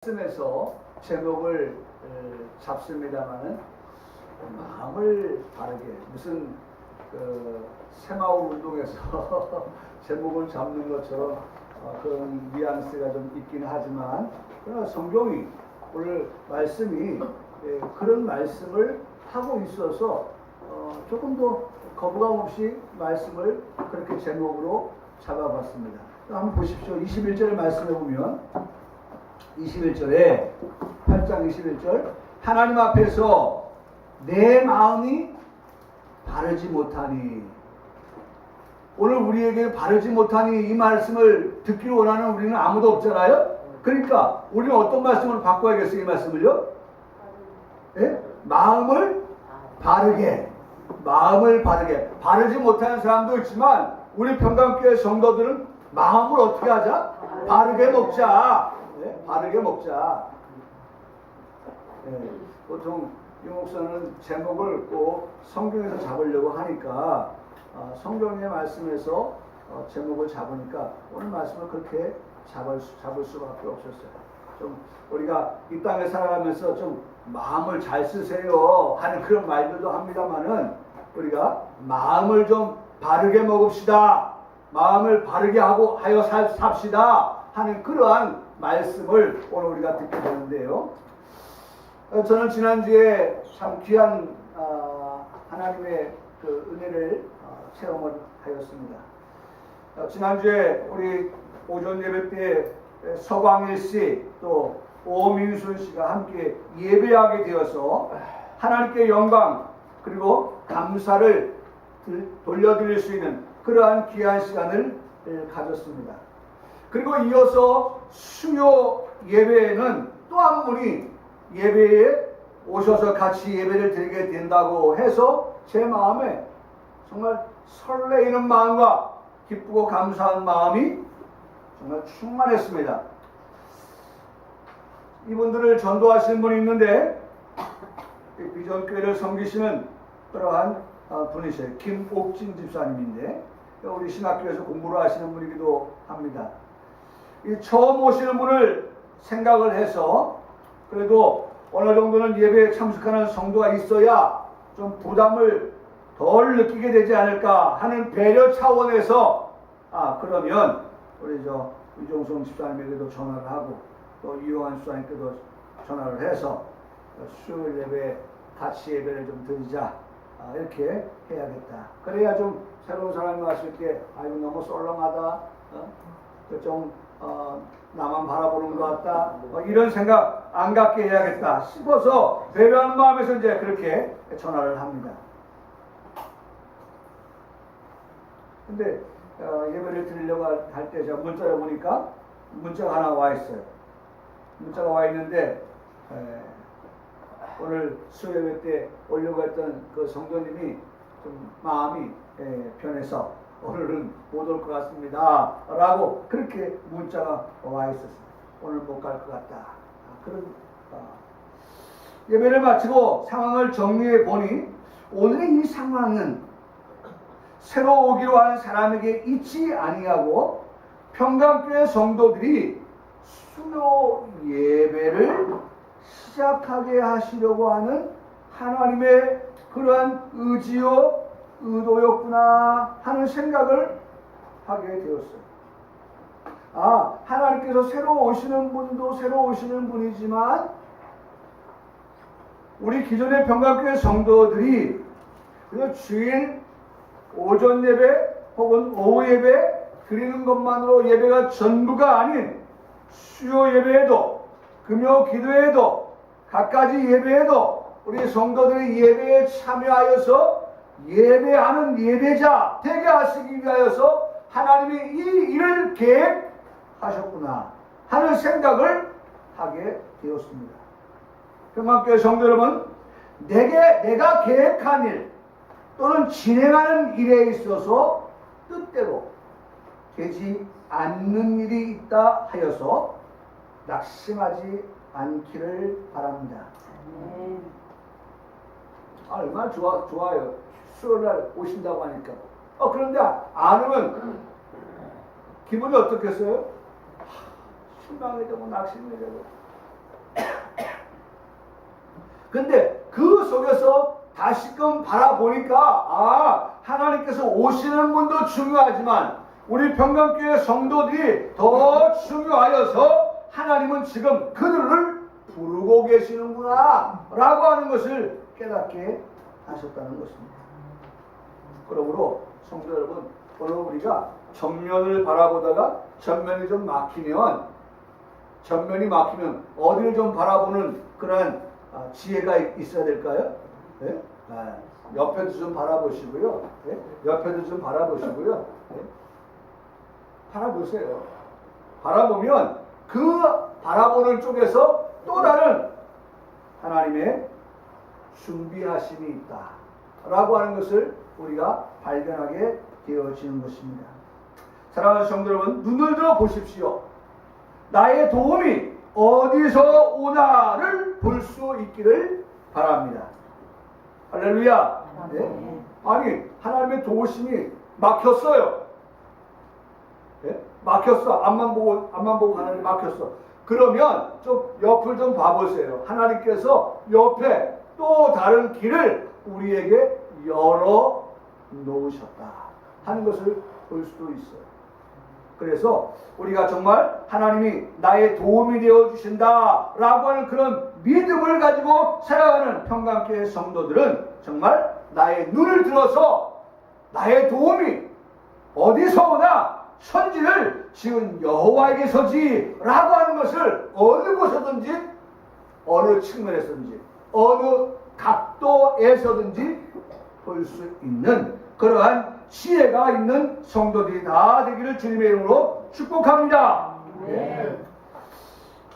말씀에서 제목을 잡습니다만은 마음을 바르게 무슨 새마을 운동에서 제목을 잡는 것처럼 그런 뉘앙스가 좀 있긴 하지만 그러나 성경이 오늘 말씀이 그런 말씀을 하고 있어서 조금 더 거부감 없이 말씀을 그렇게 제목으로 잡아봤습니다. 한번 보십시오. 21절의 말씀에 보면 21절에 8장 21절 하나님 앞에서 내 마음이 바르지 못하니, 오늘 우리에게 바르지 못하니 이 말씀을 듣기를 원하는 우리는 아무도 없잖아요. 그러니까 우리는 어떤 말씀으로 바꿔야겠어요? 이 말씀을요? 예? 마음을 바르게 바르지 못하는 사람도 있지만 우리 평강교회 성도들은 마음을 어떻게 하자? 바르게 먹자. 네? 바르게 먹자. 네. 보통 이 목사는 제목을 꼭 성경에서 잡으려고 하니까 성경의 말씀에서 제목을 잡으니까 오늘 말씀을 그렇게 잡을 수밖에 없었어요. 좀 우리가 이 땅에 살아가면서 좀 마음을 잘 쓰세요 하는 그런 말들도 합니다만은 우리가 마음을 좀 바르게 먹읍시다, 마음을 바르게 하여 삽시다 하는 그러한 말씀을 오늘 우리가 듣게 되는데요. 저는 지난주에 참 귀한 하나님의 그 은혜를 체험을 하였습니다. 지난주에 우리 오전 예배 때 서광일 씨 또 오민순 씨가 함께 예배하게 되어서 하나님께 영광 그리고 감사를 돌려드릴 수 있는 그러한 귀한 시간을 가졌습니다. 그리고 이어서 수요 예배에는 또 한 분이 예배에 오셔서 같이 예배를 드리게 된다고 해서 제 마음에 정말 설레이는 마음과 기쁘고 감사한 마음이 정말 충만했습니다. 이분들을 전도하시는 분이 있는데 비전교회를 섬기시는 그러한 분이세요. 김옥진 집사님인데 우리 신학교에서 공부를 하시는 분이기도 합니다. 이 처음 오시는 분을 생각을 해서 그래도 어느 정도는 예배에 참석하는 성도가 있어야 좀 부담을 덜 느끼게 되지 않을까 하는 배려 차원에서 그러면 우리 유종성 집사님에게도 전화를 하고 또 이용환 집사님께도 전화를 해서 수요일 예배 같이 예배를 좀 드리자, 이렇게 해야겠다. 그래야 좀 새로운 사람이 왔을 때 아이고 너무 썰렁하다, 좀 나만 바라보는 것 같다, 이런 생각 안 갖게 해야겠다 싶어서 배려하는 마음에서 이제 그렇게 전화를 합니다. 근데 예배를 드리려고 할 때 제가 문자를 보니까 문자가 하나 와 있어요. 문자가 와 있는데 오늘 수요예배 때 오려고 했던 그 성도님이 좀 마음이 변해서 오늘은 못 올 것 같습니다 라고 그렇게 문자가 와 있었어요. 오늘 못 갈 것 같다. 그런 예배를 마치고 상황을 정리해 보니 오늘의 이 상황은 새로 오기로 한 사람에게 있지 아니하고 평강교회 성도들이 수요 예배를 시작하게 하시려고 하는 하나님의 그러한 의지요 의도였구나 하는 생각을 하게 되었어요. 하나님께서 새로 오시는 분도 새로 오시는 분이지만 우리 기존의 평강교회 성도들이 그냥 주일 오전 예배 혹은 오후 예배 드리는 것만으로 예배가 전부가 아닌 수요 예배에도 금요 기도에도 갖가지 예배에도 우리 성도들이 예배에 참여하여서 예배하는 예배자 되게 하시기 위하여서 하나님이 이 일을 계획하셨구나 하는 생각을 하게 되었습니다. 평강교회 성도 여러분, 내가 계획한 일 또는 진행하는 일에 있어서 뜻대로 되지 않는 일이 있다 하여서 낙심하지 않기를 바랍니다. 얼마나 좋아요. 수요일날 오신다고 하니까. 그런데 안 오면 기분이 어떻겠어요? 실망이 되고 낙심이 되고 근데 그 속에서 다시금 바라보니까 하나님께서 오시는 분도 중요하지만 우리 평강교회 성도들이 더 중요하여서 하나님은 지금 그들을 부르고 계시는구나 라고 하는 것을 깨닫게 하셨다는 것입니다. 그러므로 성도 여러분, 오늘 우리가 정면을 바라보다가 전면이 막히면 어디를 좀 바라보는 그런 지혜가 있어야 될까요? 네? 옆에도 좀 바라보시고요. 네? 옆에도 좀 바라보시고요. 네? 바라보세요. 바라보면 그 바라보는 쪽에서 또 다른 하나님의 준비하심이 있다 라고 하는 것을 우리가 발견하게 되어지는 것입니다. 사랑하는 성도 여러분, 눈을 들어 보십시오. 나의 도움이 어디서 오나를 볼 수 있기를 바랍니다. 할렐루야. 네? 아니, 하나님의 도우심이 막혔어요. 네? 막혔어. 앞만 보고 하나님 막혔어. 그러면 좀 옆을 좀 봐보세요. 하나님께서 옆에 또 다른 길을 우리에게 열어 놓으셨다 하는 것을 볼 수도 있어요. 그래서 우리가 정말 하나님이 나의 도움이 되어 주신다 라고 하는 그런 믿음을 가지고 살아가는 평강교회 성도들은 정말 나의 눈을 들어서 나의 도움이 어디서 오나 천지를 지은 여호와에게서지 라고 하는 것을 어느 곳에서든지 어느 측면에서든지 어느 각도에서든지 볼 수 있는 그러한 지혜가 있는 성도들이 다 되기를 주님의 이름으로 축복합니다. 네.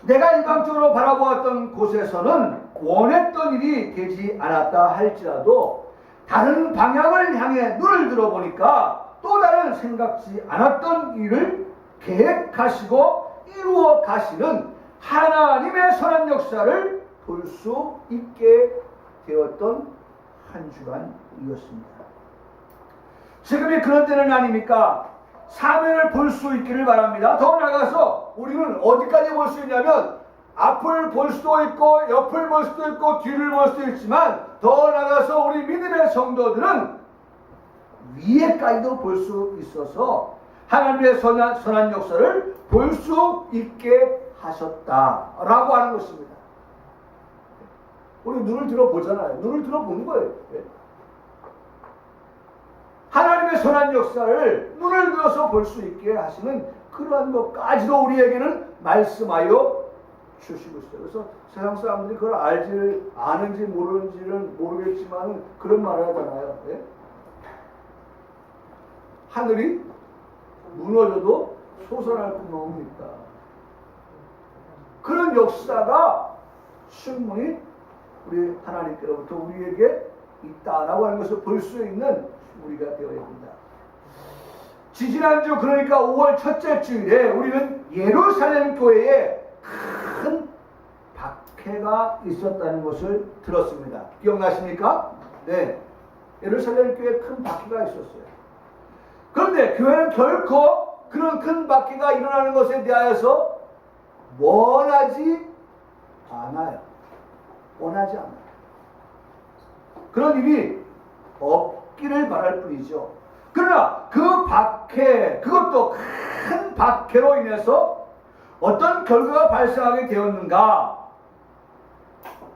내가 일방적으로 바라보았던 곳에서는 원했던 일이 되지 않았다 할지라도 다른 방향을 향해 눈을 들어보니까 또 다른 생각지 않았던 일을 계획하시고 이루어 가시는 하나님의 선한 역사를 볼 수 있게 되었던 한 주간이었습니다. 지금이 그런 때는 아닙니까? 사면을 볼 수 있기를 바랍니다. 더 나아가서 우리는 어디까지 볼 수 있냐면 앞을 볼 수도 있고 옆을 볼 수도 있고 뒤를 볼 수도 있지만 더 나아가서 우리 믿음의 성도들은 위에까지도 볼 수 있어서 하나님의 선한 역사를 볼 수 있게 하셨다라고 하는 것입니다. 우리 눈을 들어보잖아요. 눈을 들어보는 거예요. 하나님의 선한 역사를 눈을 들어서 볼 수 있게 하시는 그러한 것까지도 우리에게는 말씀하여 주시고 있어요. 그래서 세상 사람들이 그걸 아는지 모르는지는 모르겠지만 그런 말을 하잖아요. 하늘이 무너져도 솟아날 구멍이 있다. 그런 역사가 충분히 우리 하나님께로부터 우리에게 있다라고 하는 것을 볼 수 있는 우리가 되어야 합니다. 지지난주 그러니까 5월 첫째 주일에 우리는 예루살렘 교회에 큰 박해가 있었다는 것을 들었습니다. 기억나십니까? 네. 예루살렘 교회에 큰 박해가 있었어요. 그런데 교회는 결코 그런 큰 박해가 일어나는 것에 대하여서 원하지 않아요. 원하지 않아요. 그런 일이 없기를 바랄 뿐이죠. 그러나 그 박해, 그것도 큰 박해로 인해서 어떤 결과가 발생하게 되었는가?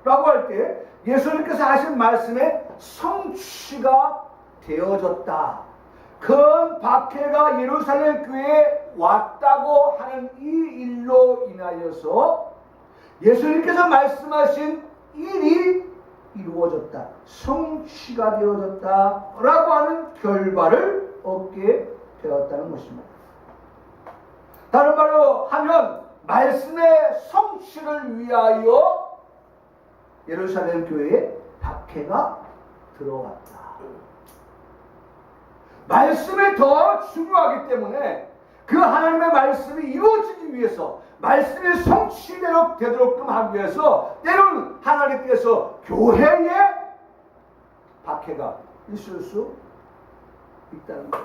라고 할 때 예수님께서 하신 말씀에 성취가 되어졌다. 큰 박해가 예루살렘 교회에 왔다고 하는 이 일로 인하여서 예수님께서 말씀하신 일이 이루어졌다. 성취가 되어졌다. 라고 하는 결과를 얻게 되었다는 것입니다. 다른 말로 하면 말씀의 성취를 위하여 예루살렘 교회에 박해가 들어왔다. 말씀이 더 중요하기 때문에 그 하나님의 말씀이 이루어지기 위해서 말씀이 성취되도록끔 하기 위해서 때로는 하나님께서 교회에 박해가 있을 수 있다는 것.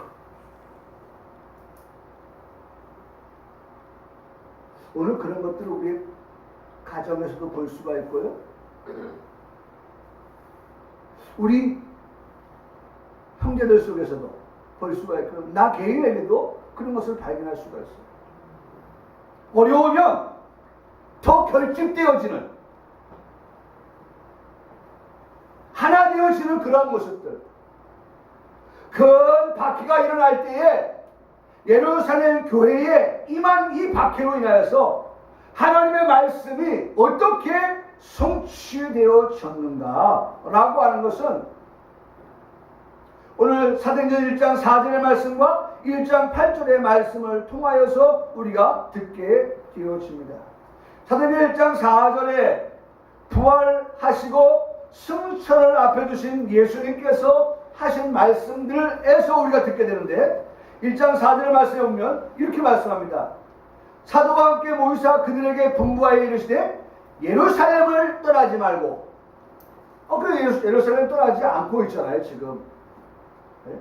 오늘 그런 것들을 우리 가정에서도 볼 수가 있고요. 우리 형제들 속에서도 볼 수가 있고, 나 개인에게도 그런 것을 발견할 수가 있어요. 어려우면 더 결집되어지는, 하나 되어지는 그러한 모습들. 큰 박해가 일어날 때에 예루살렘 교회에 임한 이 박해로 인하여서 하나님의 말씀이 어떻게 성취되어졌는가라고 하는 것은 오늘 사도행전 1장 4절의 말씀과 1장 8절의 말씀을 통하여서 우리가 듣게 되어집니다. 사도행전 1장 4절에 부활하시고 승천을 앞에 두신 예수님께서 하신 말씀들에서 우리가 듣게 되는데, 1장 4절의 말씀에 보면 이렇게 말씀합니다. 사도와 함께 모이사 그들에게 분부하여 이르시되 예루살렘을 떠나지 말고, 예루살렘 떠나지 않고 있잖아요 지금. 네?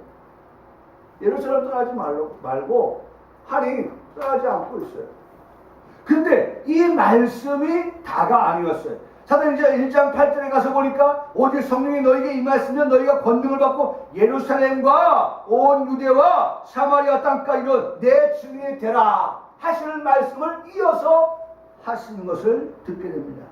예루살렘 떠나지 말고 하니 떠나지 않고 있어요. 근데 이 말씀이 다가 아니었어요. 사도행전 1장 8절에 가서 보니까 오직 성령이 너에게 임하였으면 너희가 권능을 받고 예루살렘과 온 유대와 사마리아 땅까지로 내 증인이 되라 하시는 말씀을 이어서 하시는 것을 듣게 됩니다.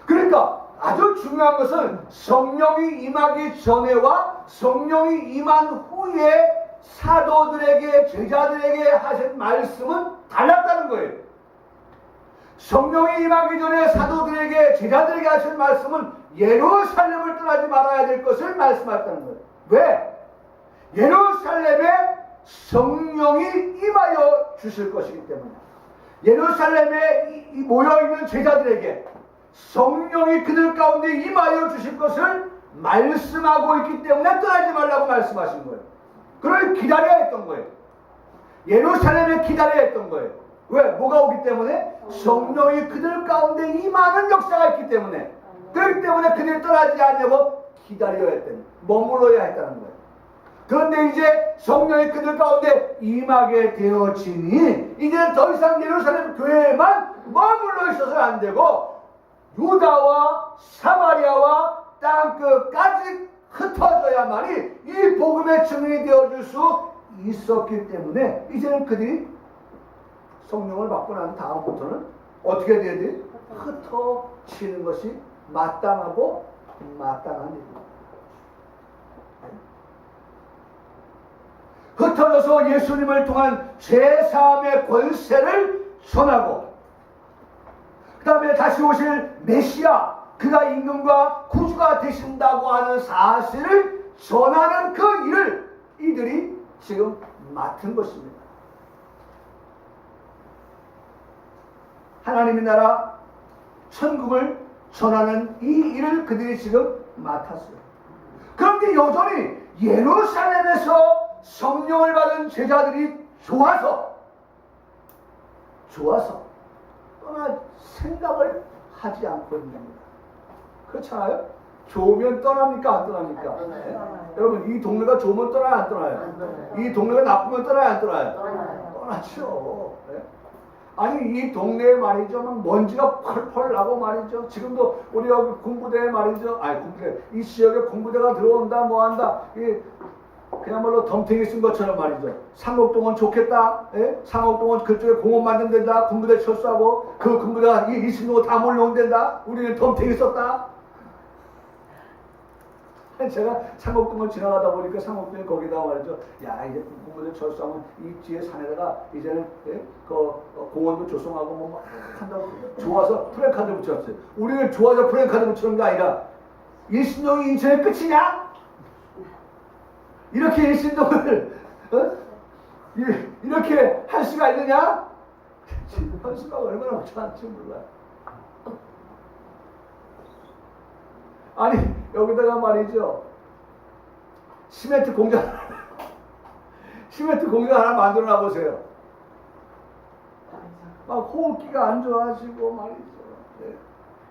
그러니까 아주 중요한 것은 성령이 임하기 전에와 성령이 임한 후에 사도들에게, 제자들에게 하신 말씀은 달랐다는 거예요. 성령이 임하기 전에 사도들에게, 제자들에게 하신 말씀은 예루살렘을 떠나지 말아야 될 것을 말씀하셨다는 거예요. 왜? 예루살렘에 성령이 임하여 주실 것이기 때문에. 예루살렘에 모여있는 제자들에게 성령이 그들 가운데 임하여 주실 것을 말씀하고 있기 때문에 떠나지 말라고 말씀하신 거예요. 그걸 기다려야 했던 거예요. 예루살렘에 기다려야 했던 거예요. 왜? 뭐가 오기 때문에? 성령이 그들 가운데 임하는 역사가 있기 때문에. 그렇기 때문에 그들이 떠나지 않냐고 기다려야 했던, 머물러야 했다는 거예요. 그런데 이제 성령이 그들 가운데 임하게 되어지니 이제 더 이상 예루살렘 교회에만 머물러 있어서는 안 되고 유다와 사마리아와 땅끝까지 흩어져야만이 이 복음의 증인이 되어줄 수 있었기 때문에 이제는 그들이 성령을 받고 난 다음부터는 어떻게 돼야 돼? 흩어지는 것이 마땅하고 마땅한 일입니다. 흩어져서 예수님을 통한 죄사함의 권세를 전하고, 그 다음에 다시 오실 메시아, 그가 임금과 구주가 되신다고 하는 사실을 전하는 그 일을 이들이 지금 맡은 것입니다. 하나님의 나라, 천국을 전하는 이 일을 그들이 지금 맡았어요. 그런데 여전히 예루살렘에서 성령을 받은 제자들이 좋아서 떠날 생각을 하지 않고 있는 겁니다. 그렇잖아요? 좋으면 떠납니까? 안 떠납니까? 네? 여러분, 이 동네가 좋으면 떠나요? 안 떠나요? 이 동네가 나쁘면 떠나요? 안 떠나요? 떠나죠. 네? 아니, 이 동네에 말이죠, 막 먼지가 펄펄 나고 말이죠. 지금도 우리 여기 군부대에 말이죠, 이 지역에 군부대가 들어온다, 뭐 한다, 그야말로 덤탱이 쓴 것처럼 말이죠. 상옥동은 좋겠다. 예? 상옥동은 그쪽에 공원 만든댄다. 군부대 철수하고 그 군부대가 이 신도가 다 몰려온댄다. 우리는 덤탱이 썼다. 제가 상옥동을 지나가다 보니까 상옥동이 거기다 말이죠. 야, 이제 군부대 철수하면 이 뒤에 산에다가 이제는 공원도 조성하고 뭐 한다고 좋아서 프랜카드 붙였어요. 우리는 좋아서 프랜카드 붙이는 게 아니라 일신동이 인천의 끝이냐? 이렇게 일신동을 이렇게 할 수가 있느냐? 할 수가 얼마나 못하는지 몰라요. 아니, 여기다가 말이죠, 시멘트 공장 하나 만들어 놔보세요. 막 호흡기가 안 좋아지고 말이죠. 네.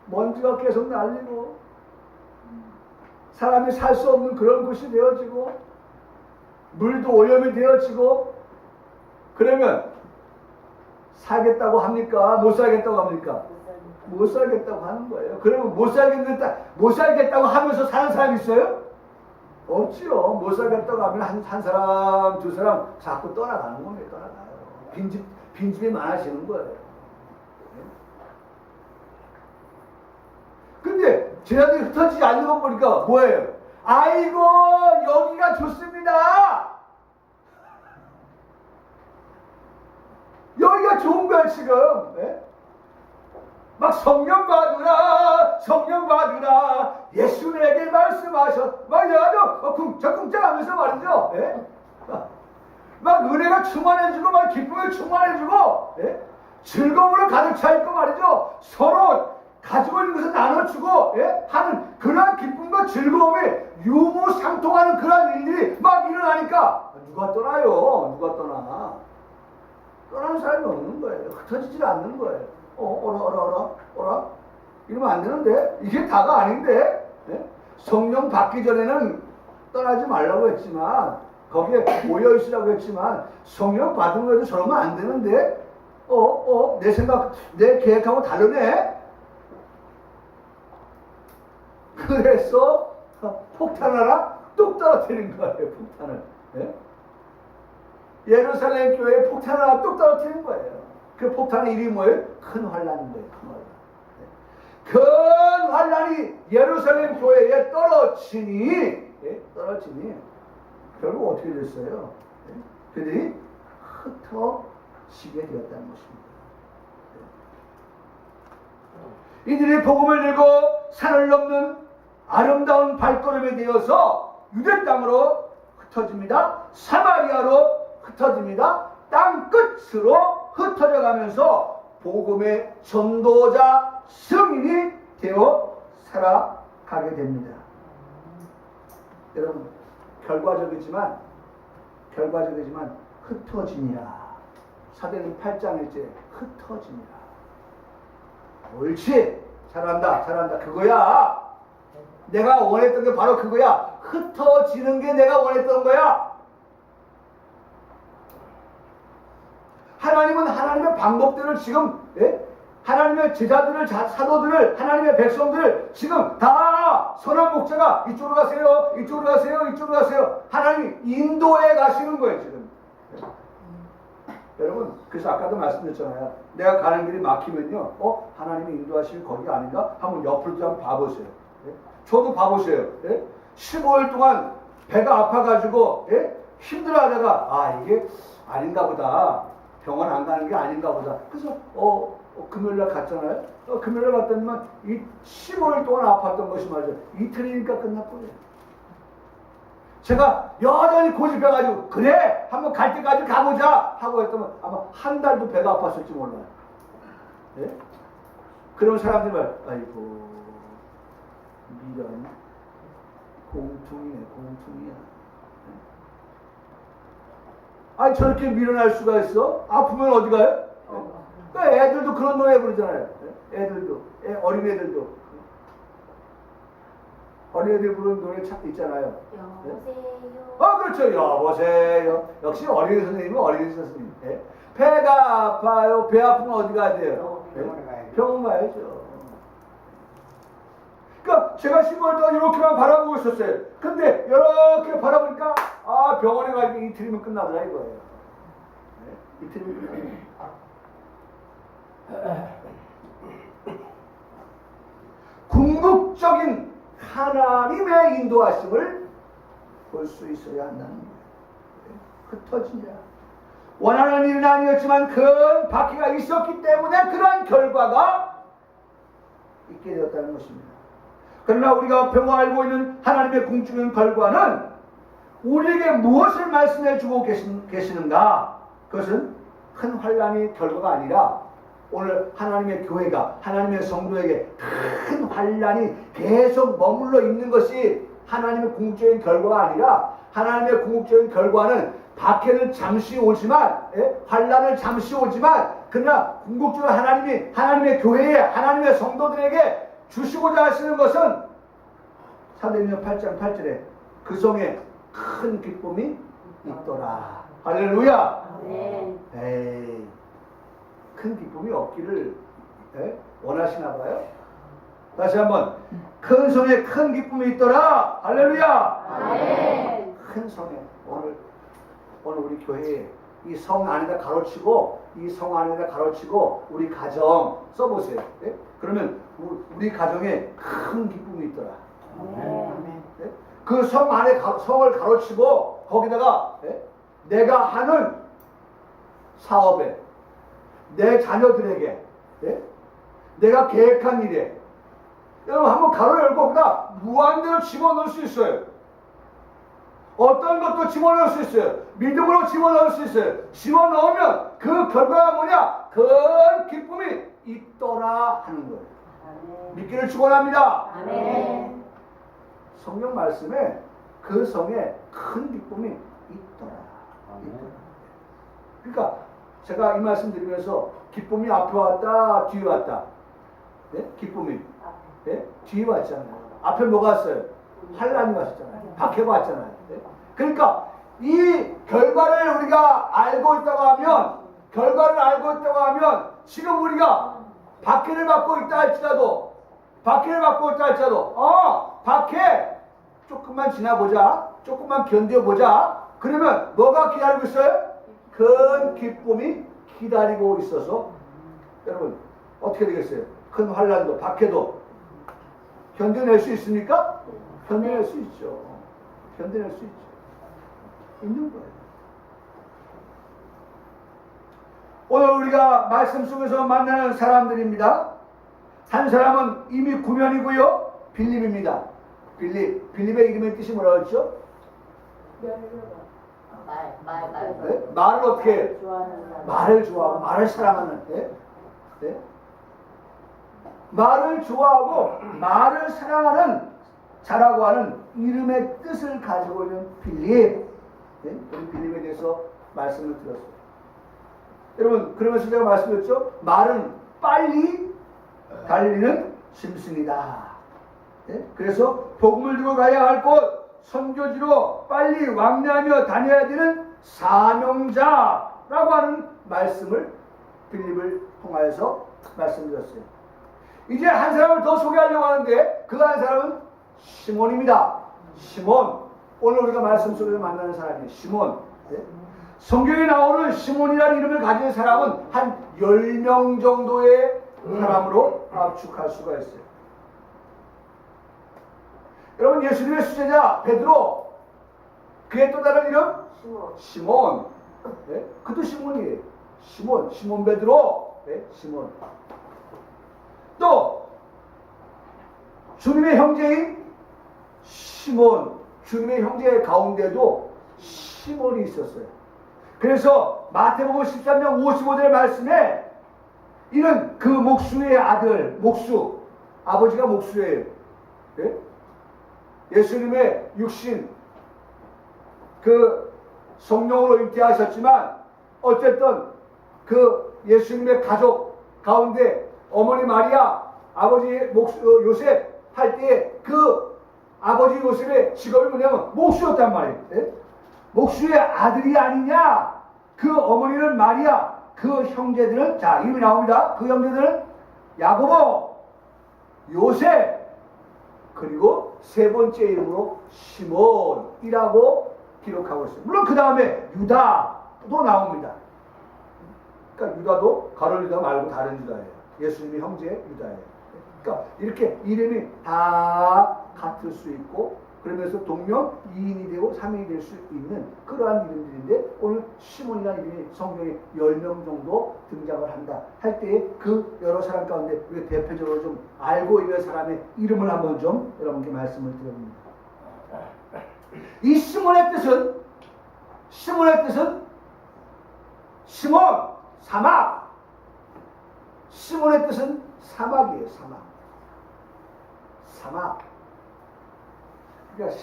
먼지가 계속 날리고 사람이 살 수 없는 그런 곳이 되어지고 물도 오염이 되어지고, 그러면 살겠다고 합니까? 못 살겠다고 합니까? 못 살겠다고 하는 거예요. 그러면 못 살겠다고 하면서 사는 사람 있어요? 없지요. 못 살겠다고 하면 한 사람, 두 사람 자꾸 떠나가는 겁니다. 떠나가요. 빈집이 많아지는 거예요. 근데 제자들이 흩어지지 않는 거 보니까 뭐예요? 아이고, 여기가 좋습니다. 여기가 좋은 거야, 지금. 예? 막 성령 받으라, 예수 내게 말씀하셨, 막 이래가지고 쿵짝쿵짝 하면서 말이죠. 예? 막 은혜가 충만해지고, 막 기쁨이 충만해지고, 예? 즐거움으로 가득 차있고 말이죠. 서로 가지고 있는 것을 나눠주고, 예? 하는 그러한 기쁨과 즐거움이 유무상통하는 그러한 일들이 막 일어나니까 누가 떠나요? 누가 떠나? 떠나는 사람이 없는 거예요. 흩어지질 않는 거예요. 어라? 이러면 안 되는데? 이게 다가 아닌데? 네? 성령 받기 전에는 떠나지 말라고 했지만, 거기에 모여있으라고 했지만, 성령 받은 거에도 저러면 안 되는데? 내 생각, 내 계획하고 다르네? 그래서 폭탄하라? 뚝 떨어뜨린 거예요, 폭탄을. 네? 예루살렘 교회에 폭탄을 하나 뚝 떨어뜨린 거예요. 그 폭탄의 이름이 뭐예요? 큰 환란인 거예요. 큰 환란이 예루살렘 교회에 떨어지니 결국 어떻게 됐어요? 그들이 흩어지게 되었다는 것입니다. 이들이 복음을 들고 산을 넘는 아름다운 발걸음이 되어서 유대 땅으로 흩어집니다. 사마리아로 흩어집니다. 땅 끝으로 흩어져 가면서 복음의 전도자 승인이 되어 살아가게 됩니다. 여러분, 결과적이지만 흩어지니라. 사도행전 8장일째 흩어지니라. 옳지, 잘한다. 그거야. 내가 원했던 게 바로 그거야. 흩어지는 게 내가 원했던 거야. 하나님은 하나님의 방법들을 지금, 하나님의 제자들을, 사도들을, 하나님의 백성들을 지금 다 선한 목자가 이쪽으로 가세요. 하나님이 인도해 가시는 거예요, 지금. 여러분, 그래서 아까도 말씀드렸잖아요. 내가 가는 길이 막히면요, 하나님이 인도하실 거기가 아닌가? 한번 옆으로 좀 봐보세요. 저도 봐보세요. 15일 동안 배가 아파가지고, 힘들어하다가, 이게 아닌가 보다. 병원 안 가는 게 아닌가 보다. 그래서 금요일날 갔잖아요. 금요일날 갔더니만 이 15일 동안 아팠던 것이 말이죠. 이틀이니까 끝났거든요. 제가 여전히 고집해가지고 그래 한번 갈 때까지 가보자 하고 했더니 아마 한 달도 배가 아팠을지 몰라요. 네? 그러면 사람들이 말, 아이고 미련 공퉁이야. 아니 저렇게 밀어날 수가 있어? 아프면 어디 가요? 그러니까 애들도 그런 노래 부르잖아요. 애들도 어린애들 부르는 노래 참 있잖아요. 여보세요. 그렇죠. 여보세요. 역시 어린이 선생님은 어린이 선생님. 배가 아파요. 배 아프면 어디 가야 돼요? 병원 가야죠. 그러니까 제가 15일 동안 이렇게만 바라보고 있었어요. 근데 이렇게 바라보니까 병원에 가기 이틀이면 끝나더라 이거예요. 이틀이면 끝나더라. 궁극적인 하나님의 인도하심을 볼 수 있어야 한다는 거예요. 흩어지냐. 원하는 일은 아니었지만 큰 바퀴가 있었기 때문에 그러한 결과가 있게 되었다는 것입니다. 그러나 우리가 병화 알고 있는 하나님의 궁극적인 결과는 우리에게 무엇을 말씀해 주고 계시는가? 그것은 큰 환란이 결과가 아니라 오늘 하나님의 교회가 하나님의 성도에게 큰 환란이 계속 머물러 있는 것이 하나님의 궁극적인 결과가 아니라 하나님의 궁극적인 결과는 박해는 잠시 오지만 환란을 잠시 오지만 그러나 궁극적으로 하나님의 교회에 하나님의 성도들에게 주시고자 하시는 것은 사도행전 8장 8절에 그 성에 큰 기쁨이 있더라. 할렐루야. 네. 에이, 큰 기쁨이 없기를 원하시나 봐요. 다시 한번 큰 성에 큰 기쁨이 있더라. 할렐루야. 아멘. 큰 성에 오늘 우리 교회에 이 성 안에다 가로치고 이 성 안에다 가로치고 우리 가정 써보세요. 예? 그러면 우리 가정에 큰 기쁨이 있더라. 아멘. 예? 그 성 안에 성을 가로치고 거기다가 예? 내가 하는 사업에 내 자녀들에게 예? 내가 계획한 일에 여러분 한번 가로 열고 거기다 무한대로 집어넣을 수 있어요. 어떤 것도 집어넣을 수 있어요. 믿음으로 집어넣을 수 있어요. 집어넣으면 그 결과가 뭐냐? 큰 기쁨이 있더라 하는 거예요. 아멘. 믿기를 축원합니다. 아멘. 성경 말씀에 그 성에 큰 기쁨이 있더라. 그러니까 제가 이 말씀 드리면서 기쁨이 앞에 왔다 뒤에 왔다. 네? 기쁨이 네? 뒤에 왔잖아요. 앞에 뭐가 왔어요? 환란이 왔잖아요. 박해가 왔잖아요. 네? 그러니까 이 결과를 우리가 알고 있다고 하면 지금 우리가 박해를 받고 있다 할지라도 박해 조금만 지나보자, 조금만 견뎌보자. 그러면 뭐가 기다리고 있어요? 큰 기쁨이 기다리고 있어서 여러분 어떻게 되겠어요? 큰 환란도 박해도 견뎌낼 수 있습니까? 견뎌낼 수 있죠. 견뎌낼 수 있죠. 있는 거예요. 오늘 우리가 말씀 속에서 만나는 사람들입니다. 한 사람은 이미 구면이고요. 빌립입니다. 빌립의 이름의 뜻이 뭐라고 했죠? 네? 말을 어떻게 해요? 말을 좋아하고 말을 사랑하는 네? 말을 좋아하고 말을 사랑하는 자라고 하는 이름의 뜻을 가지고 있는 빌립. 네? 우리 빌립에 대해서 말씀을 드렸어요. 여러분 그러면서 제가 말씀드렸죠. 말은 빨리 달리는 짐승이다. 네? 그래서 복음을 들고 가야 할 곳 선교지로 빨리 왕래하며 다녀야 되는 사명자라고 하는 말씀을 빌립을 통하여서 말씀드렸어요. 이제 한 사람을 더 소개하려고 하는데 그 한 사람은 시몬입니다. 시몬. 오늘 우리가 말씀 속에서 만나는 사람이에요. 시몬. 네? 성경에 나오는 시몬이라는 이름을 가진 사람은 한 10명 정도의 사람으로 압축할 수가 있어요. 여러분 예수님의 수제자 베드로, 그의 또 다른 이름 시몬. 네? 그도 시몬이에요. 시몬 베드로. 네? 시몬. 또 주님의 형제인 시몬, 주님의 형제 가운데도 시몬이 있었어요. 그래서 마태복음 13장 55절 말씀에 이는 그 목수의 아들, 아버지가 목수예요. 네? 예수님의 육신 그 성령으로 잉태하셨지만 어쨌든 그 예수님의 가족 가운데 어머니 마리아, 아버지 요셉 할 때 그 아버지 요셉의 직업이 뭐냐면 목수였단 말이에요. 네? 목수의 아들이 아니냐. 그 어머니는 마리아, 그 형제들은 자 이름이 나옵니다. 그 형제들은 야고보, 요셉, 그리고 세 번째 이름으로 시몬이라고 기록하고 있어요. 물론 그 다음에 유다도 나옵니다. 그러니까 유다도 가룟 유다 말고 다른 유다예요. 예수님의 형제 유다예요. 그러니까 이렇게 이름이 다 같을 수 있고 그러면서 동명 2인이 되고 3인이 될 수 있는 그러한 이름들인데 오늘 시몬이라는 이름이 성경에 10명 정도 등장을 한다 할 때에 그 여러 사람 가운데 우리가 대표적으로 좀 알고 있는 사람의 이름을 한번 좀 여러분께 말씀을 드립니다. 이 시몬의 뜻은 시몬, 사막. 시몬의 뜻은 사막이에요. 사막. 그러니까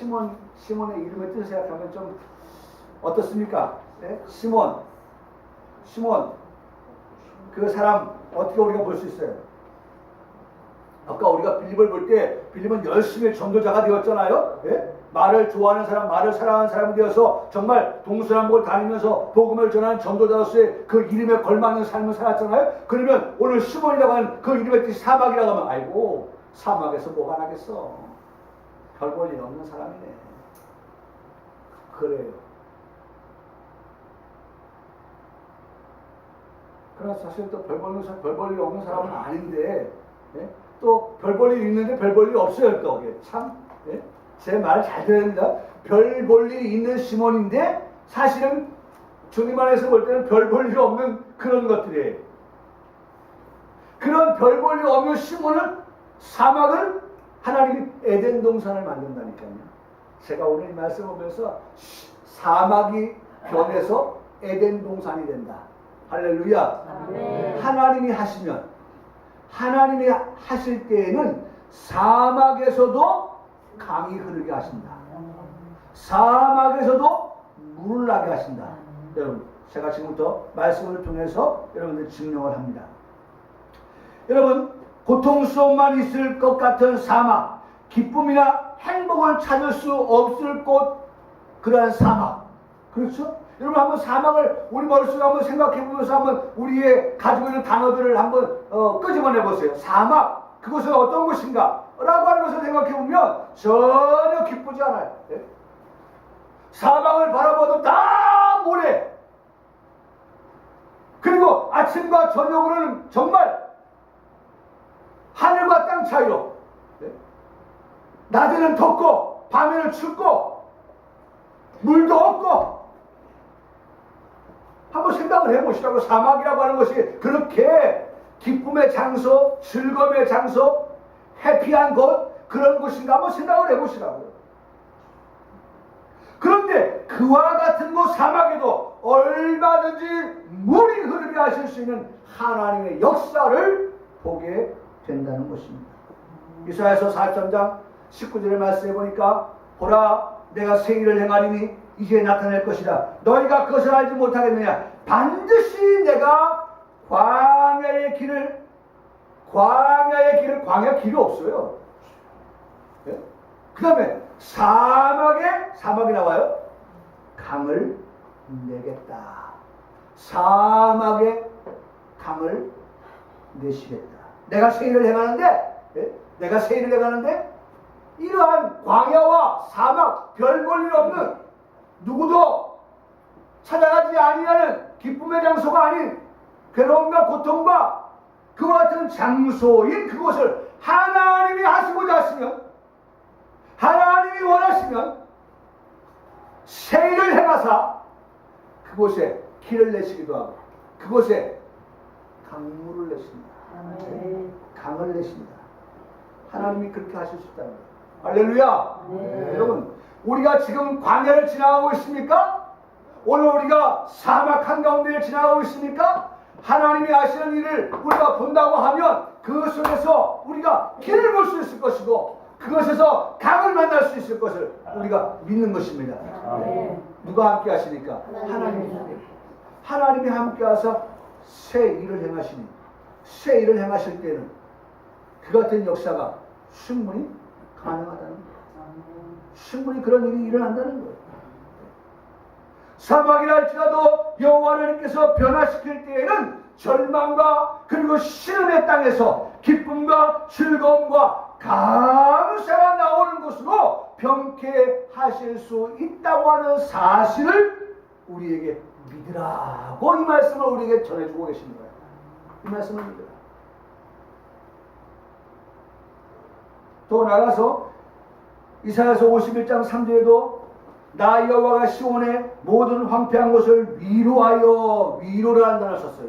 시몬의 이름의 뜻을 생각하면 좀 어떻습니까? 네? 시몬 그 사람 어떻게 우리가 볼 수 있어요? 아까 우리가 빌립을 볼 때 빌립은 열심히 전도자가 되었잖아요. 예? 말을 좋아하는 사람, 말을 사랑하는 사람이 되어서 정말 동서남북을 다니면서 복음을 전하는 전도자로서의 그 이름에 걸맞는 삶을 살았잖아요. 그러면 오늘 시몬이라고 하는 그 이름의 뜻이 사막이라고 하면 아이고 사막에서 뭐가 나겠어. 별 볼 일 없는 사람이네. 그래요. 그러나 사실 또 별 볼 일 없는 사람은 아닌데 예? 또 별 볼 일 있는데 별 볼 일 없어요. 또 참 예? 제 말 잘 들어야 됩니다. 별 볼 일이 있는 시몬인데 사실은 주님 안에서 볼 때는 별 볼 일 없는 그런 것들이에요. 그런 별 볼 일 없는 시몬을 사막을 하나님이 에덴 동산을 만든다니까요. 제가 오늘 이 말씀을 보면서 사막이 변해서 에덴 동산이 된다. 할렐루야. 아멘. 하나님이 하시면 하나님이 하실 때에는 사막에서도 강이 흐르게 하신다. 사막에서도 물을 나게 하신다. 여러분, 제가 지금부터 말씀을 통해서 여러분들 증명을 합니다. 여러분, 고통스러움만 있을 것 같은 사막, 기쁨이나 행복을 찾을 수 없을 곳, 그러한 사막. 그렇죠? 여러분 한번 사막을 우리 머릿속에 한번 생각해 보면서 한번 우리의 가지고 있는 단어들을 한번 끄집어내 보세요. 사막, 그것은 어떤 곳인가? 라고 하는 것을 생각해 보면 전혀 기쁘지 않아요. 예? 사막을 바라봐도 다 모래. 그리고 아침과 저녁으로는 정말 하늘과 땅 차이로 예? 낮에는 덥고 밤에는 춥고 물도 없고. 한번 생각을 해보시라고. 사막이라고 하는 것이 그렇게 기쁨의 장소, 즐거움의 장소, 해피한 곳, 그런 곳인가 한번 생각을 해보시라고요. 그런데 그와 같은 곳 사막에도 얼마든지 물이 흐르게 하실 수 있는 하나님의 역사를 보게 된다는 것입니다. 이사야서 43장 19절의 말씀해 보니까 보라 내가 새 일을 행하리니 이제 나타날 것이다. 너희가 그것을 알지 못하겠느냐. 반드시 내가 광야의 길이 없어요. 네? 그 다음에 사막이 나와요. 강을 내겠다. 사막에 강을 내시겠다. 내가 새 일을 행하는데, 네? 내가 새 일을 행하는데 이러한 광야와 사막, 별 볼 일 없는 누구도 찾아가지 아니하는 기쁨의 장소가 아닌 괴로움과 고통과 그와 같은 장소인 그곳을 하나님이 하시고자 하시면, 하나님이 원하시면 새 일을 행하사 그곳에 길을 내시기도 하고 그곳에 강물을 내십니다. 강을 내십니다. 하나님이 그렇게 하실 수 있다는 거예요. 할렐루야. 네. 여러분, 우리가 지금 광야를 지나가고 있습니까? 오늘 우리가 사막 한가운데를 지나가고 있습니까? 하나님이 하시는 일을 우리가 본다고 하면 그 속에서 우리가 길을 볼 수 있을 것이고 그것에서 강을 만날 수 있을 것을 우리가 믿는 것입니다. 네. 누가 함께 하시니까? 하나님이 함께 하셔서 새 일을 행하시니, 새 일을 행하실 때는 그 같은 역사가 충분히 가능하다는 거예요. 충분히 그런 일이 일어난다는 거예요. 사막이라 할지라도 여호와 하나님께서 변화시킬 때에는 절망과 그리고 시름의 땅에서 기쁨과 즐거움과 감사가 나오는 것으로 병쾌하실 수 있다고 하는 사실을 우리에게 믿으라고 이 말씀을 우리에게 전해주고 계신 거예요. 이 말씀을 믿으라. 또 나가서 이사야서 51장 3절에도 나 여호와가 시온의 모든 황폐한 것을 위로하여, 위로를 한다는 썼어요.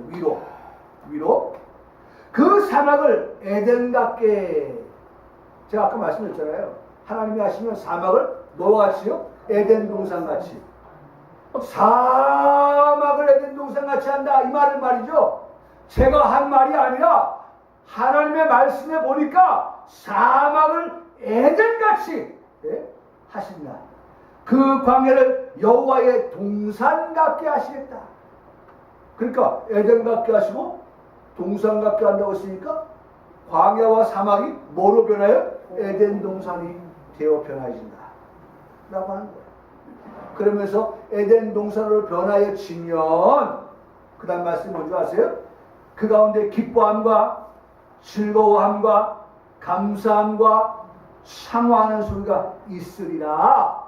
위로. 그 사막을 에덴 같게, 제가 아까 말씀드렸잖아요. 하나님이 하시면 사막을 뭐와 같이요? 에덴 동산 같이. 사막을 에덴 동산 같이 한다. 이 말은 말이죠. 제가 한 말이 아니라 하나님의 말씀에 보니까 사막을 에덴 같이 하신다. 그 광야를 여호와의 동산 같게 하시겠다. 그러니까 에덴 같게 하시고 동산 같게 한다고 했으니까 광야와 사막이 뭐로 변하여? 에덴 동산이 되어 변화해진다 라고 하는 거예요. 그러면서 에덴 동산으로 변화해지면 그 다음 말씀이 뭔지 아세요? 그 가운데 기뻐함과 즐거워함과 감사함과 상호하는 소리가 있으리라.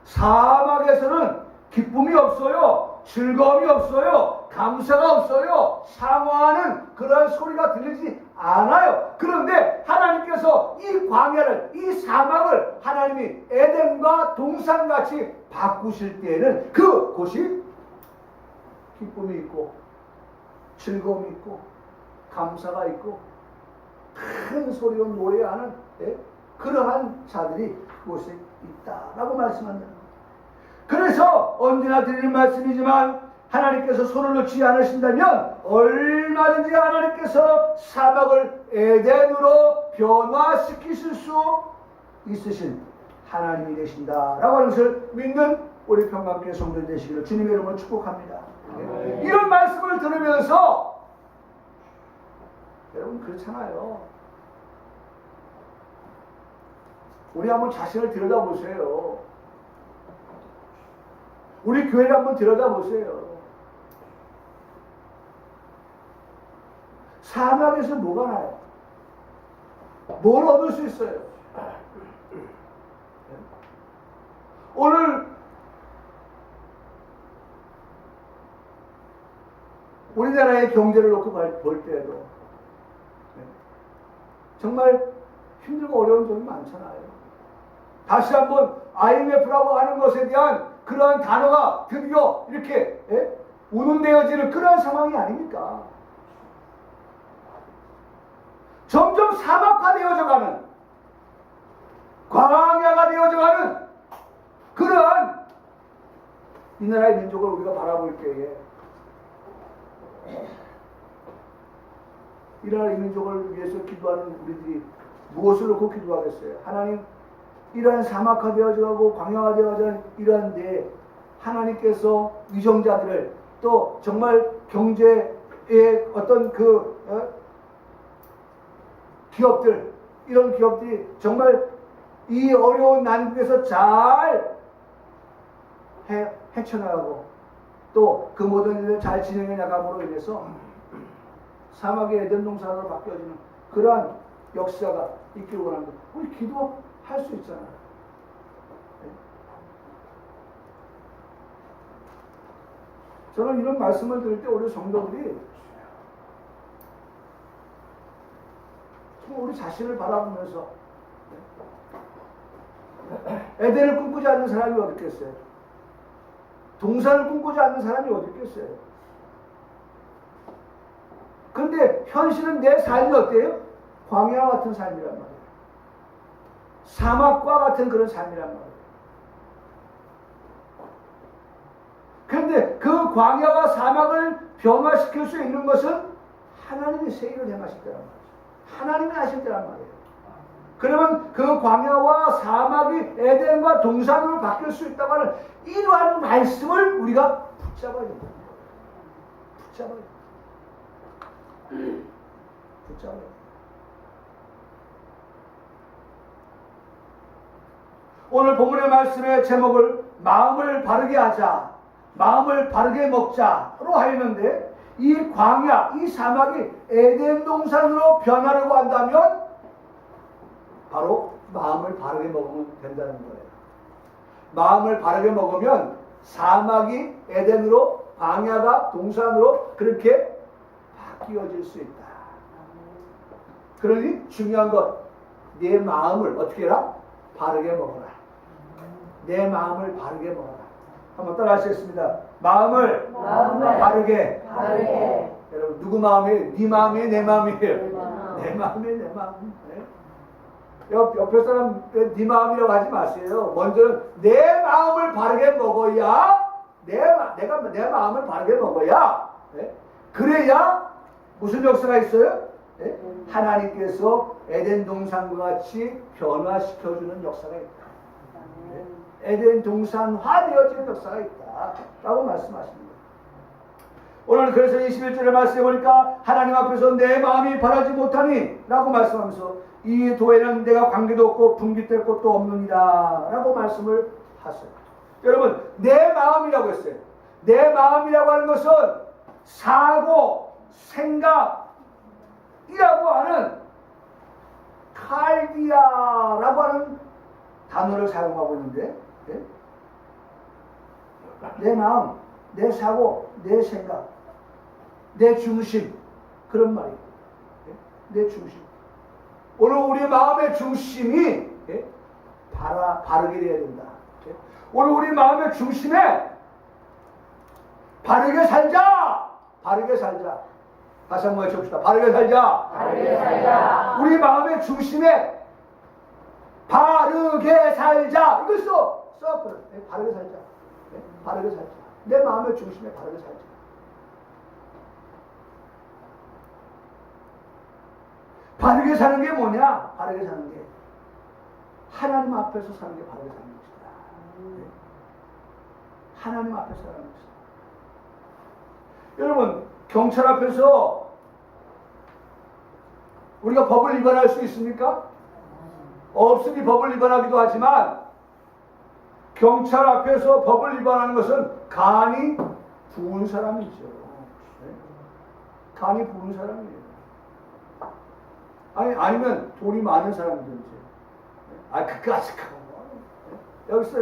사막에서는 기쁨이 없어요. 즐거움이 없어요. 감사가 없어요. 상호하는 그런 소리가 들리지 않아요. 그런데 하나님께서 이 광야를, 이 사막을 하나님이 에덴과 동산같이 바꾸실 때에는 그곳이 기쁨이 있고 즐거움이 있고 감사가 있고 큰 소리로 노래하는 그러한 자들이 그곳에 있다라고 말씀한다는 거예요. 그래서 언제나 드리는 말씀이지만 하나님께서 손을 놓지 않으신다면 얼마든지 하나님께서 사막을 에덴으로 변화시키실 수 있으신 하나님이 되신다라고 하는 것을 믿는 우리 평강교회 성도들 되시기를 주님의 이름으로 축복합니다. 이런 말씀을 들으면서 여러분 그렇잖아요. 우리 한번 자신을 들여다보세요. 우리 교회를 한번 들여다보세요. 사막에서 뭐가 나요? 뭘 얻을 수 있어요? 오늘 우리나라의 경제를 놓고 볼 때에도 정말 힘들고 어려운 점이 많잖아요. 다시 한번 IMF라고 하는 것에 대한 그러한 단어가 드디어 이렇게 운운되어지는 그러한 상황이 아닙니까? 점점 사막화되어져가는 광야가 되어져가는 그러한 이 나라의 민족을 우리가 바라볼 때에 이 나라의 민족을 위해서 기도하는 우리들이 무엇을 놓고 기도하겠어요? 하나님, 이러한 사막화되어져가고 광야화되어져가는 이러한 데 하나님께서 위정자들을 또 정말 경제의 어떤 기업들, 이런 기업들이 정말 이 어려운 난국에서 잘 헤쳐나가고 또 그 모든 일을 잘 진행해 나감으로 인해서 사막의 에덴 동산으로 바뀌어지는 그러한 역사가 있기를 원합니다. 우리 기도할 수 있잖아요. 저는 이런 말씀을 들을 때 우리 성도들이 우리 자신을 바라보면서 에덴을 꿈꾸지 않는 사람이 어디 있겠어요? 동산을 꿈꾸지 않는 사람이 어디 있겠어요? 그런데 현실은 내 삶이 어때요? 광야와 같은 삶이란 말이에요. 사막과 같은 그런 삶이란 말이에요. 그런데 그 광야와 사막을 변화시킬 수 있는 것은 하나님이 세일을 행하실 때란 말이에요. 하나님이 하실 때란 말이에요. 그러면 그 광야와 사막이 에덴과 동산으로 바뀔 수 있다고 하는 이러한 말씀을 우리가 붙잡아야 됩니다. 붙잡아야 됩니다. 붙잡아야 됩니다. 오늘 본문의 말씀의 제목을 마음을 바르게 하자, 마음을 바르게 먹자로 하였는데 이 광야, 이 사막이 에덴 동산으로 변하려고 한다면 바로 마음을 바르게 먹으면 된다는 거예요. 마음을 바르게 먹으면 사막이 에덴으로, 광야가 동산으로 그렇게 바뀌어질 수 있다. 그러니 중요한 것, 내 마음을 어떻게 해라? 바르게 먹어라. 내 마음을 바르게 먹어라. 한번 따라 하시겠습니다. 마음을 바르게. 여러분 누구 마음이에요? 네 마음이에요? 내 마음이에요? 내 마음이에요? 내 마음. 네? 옆에 사람 네 마음이라고 하지 마세요. 먼저 내 마음을 바르게 먹어야 내가 내 마음을 바르게 먹어야 네? 그래야 무슨 역사가 있어요? 네? 하나님께서 에덴 동산과 같이 변화시켜주는 역사가 있다. 네? 에덴 동산화 되어지는 역사가 있다 라고 말씀하십니다. 오늘 그래서 21절의 말씀에 보니까 하나님 앞에서 내 마음이 바라지 못하니 라고 말씀하면서 이 도에는 내가 관계도 없고 분깃될 곳도 없느니라 라고 말씀을 하세요. 여러분, 내 마음이라고 했어요. 내 마음이라고 하는 것은 사고, 생각이라고 하는 칼디아라고 하는 단어를 사용하고 있는데, 네? 내 마음, 내 사고, 내 생각, 내 중심, 그런 말이에요. 네? 내 중심. 오늘 우리 마음의 중심이 네? 바르게 되어야 된다. 네? 오늘 우리 마음의 중심에 바르게 살자! 바르게 살자. 다시 한번 외쳐봅시다. 바르게 살자. 바르게 살자. 우리 마음의 중심에 바르게 살자. 이거 써왔거든. 네? 바르게 살자. 네? 바르게 살자. 내 마음의 중심에 바르게 살자. 바르게 사는 게 뭐냐? 바르게 사는 게 하나님 앞에서 사는 게 바르게 사는 것이다. 네? 하나님 앞에서 사는 것이다. 여러분, 경찰 앞에서 우리가 법을 위반할 수 있습니까? 없으니 법을 위반하기도 하지만 경찰 앞에서 법을 위반하는 것은 간이 부은 사람이죠. 네? 간이 부은 사람이에요. 아니면 돈이 많은 사람이든지. 그까짓 거. 여기 있어.